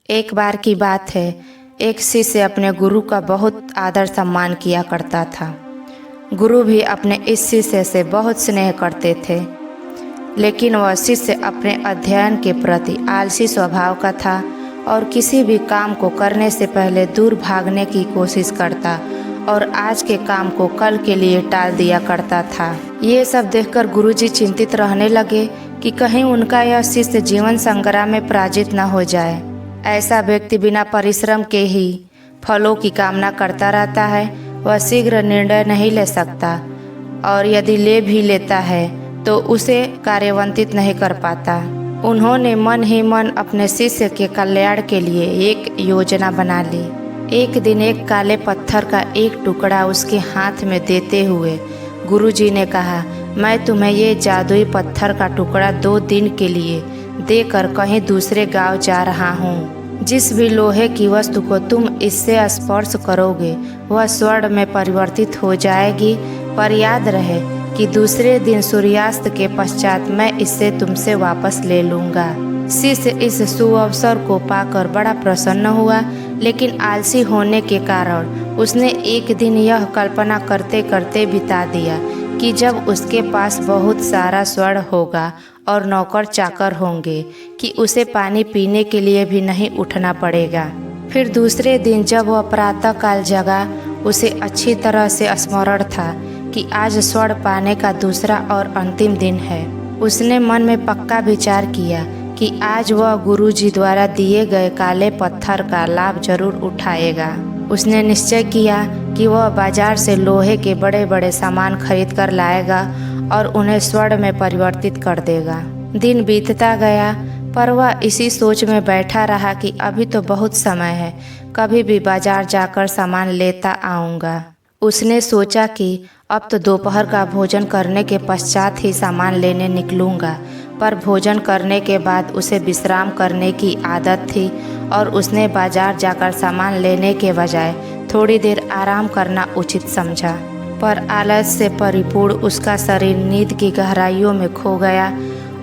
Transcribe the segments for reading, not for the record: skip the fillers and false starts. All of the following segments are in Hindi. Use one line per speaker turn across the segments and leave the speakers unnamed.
एक बार की बात है, एक शिष्य अपने गुरु का बहुत आदर सम्मान किया करता था। गुरु भी अपने इस शिष्य से बहुत स्नेह करते थे, लेकिन वह शिष्य अपने अध्ययन के प्रति आलसी स्वभाव का था और किसी भी काम को करने से पहले दूर भागने की कोशिश करता और आज के काम को कल के लिए टाल दिया करता था। ये सब देखकर गुरुजी चिंतित रहने लगे कि कहीं उनका यह शिष्य जीवन संग्राम में पराजित न हो जाए। ऐसा व्यक्ति बिना परिश्रम के ही फलों की कामना करता रहता है। वह शीघ्र निर्णय नहीं ले सकता और यदि ले भी लेता है तो उसे कार्यान्वित नहीं कर पाता। उन्होंने मन ही मन अपने शिष्य के कल्याण के लिए एक योजना बना ली। एक दिन एक काले पत्थर का एक टुकड़ा उसके हाथ में देते हुए गुरुजी ने कहा, मैं तुम्हें ये जादुई पत्थर का टुकड़ा 2 दिन के लिए देकर कहीं दूसरे गांव जा रहा हूँ। जिस भी लोहे की वस्तु को तुम इससे स्पर्श करोगे वह स्वर्ण में परिवर्तित हो जाएगी, पर याद रहे कि दूसरे दिन सूर्यास्त के पश्चात मैं इससे तुमसे वापस ले लूँगा। शिष्य इस सुअवसर को पाकर बड़ा प्रसन्न हुआ, लेकिन आलसी होने के कारण उसने एक दिन यह कल्पना करते करते बिता दिया कि जब उसके पास बहुत सारा स्वर्ण होगा और नौकर चाकर होंगे कि उसे पानी पीने के लिए भी नहीं उठना पड़ेगा। फिर दूसरे दिन जब वह प्रातःकाल जगा, उसे अच्छी तरह से स्मरण था कि आज स्वर्ण पाने का दूसरा और अंतिम दिन है। उसने मन में पक्का विचार किया कि आज वह गुरुजी द्वारा दिए गए काले पत्थर का लाभ जरूर उठाएगा। उसने निश्चय किया कि वह बाजार से लोहे के बड़े बड़े सामान खरीद कर लाएगा और उन्हें स्वर्ण में परिवर्तित कर देगा। दिन बीतता गया, पर वह इसी सोच में बैठा रहा कि अभी तो बहुत समय है, कभी भी बाजार जाकर सामान लेता आऊँगा। उसने सोचा कि अब तो दोपहर का भोजन करने के पश्चात ही सामान लेने निकलूँगा, पर भोजन करने के बाद उसे विश्राम करने की आदत थी और उसने बाजार जाकर सामान लेने के बजाय थोड़ी देर आराम करना उचित समझा। पर आलस से परिपूर्ण उसका शरीर नींद की गहराइयों में खो गया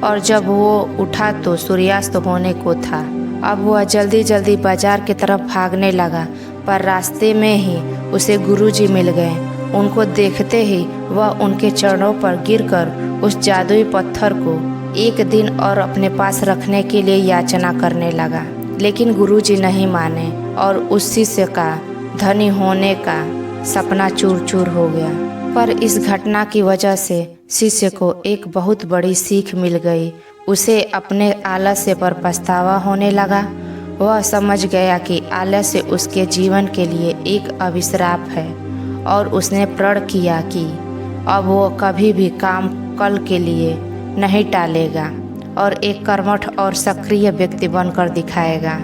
और जब वो उठा तो सूर्यास्त होने को था। अब वह जल्दी जल्दी बाजार की तरफ भागने लगा, पर रास्ते में ही उसे गुरुजी मिल गए। उनको देखते ही वह उनके चरणों पर गिरकर उस जादुई पत्थर को एक दिन और अपने पास रखने के लिए याचना करने लगा, लेकिन गुरुजी नहीं माने और उस शिष्य का धनी होने का सपना चूर चूर हो गया। पर इस घटना की वजह से शिष्य को एक बहुत बड़ी सीख मिल गई। उसे अपने आलस्य पर पछतावा होने लगा। वह समझ गया कि आलस्य उसके जीवन के लिए एक अभिशाप है और उसने प्रण किया कि अब वो कभी भी काम कल के लिए नहीं टालेगा और एक कर्मठ और सक्रिय व्यक्ति बनकर दिखाएगा।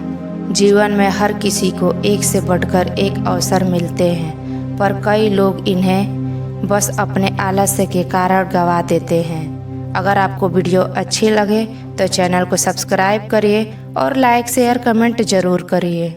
जीवन में हर किसी को एक से बढ़कर एक अवसर मिलते हैं, पर कई लोग इन्हें बस अपने आलस्य के कारण गंवा देते हैं। अगर आपको वीडियो अच्छी लगे तो चैनल को सब्सक्राइब करिए और लाइक शेयर कमेंट ज़रूर करिए।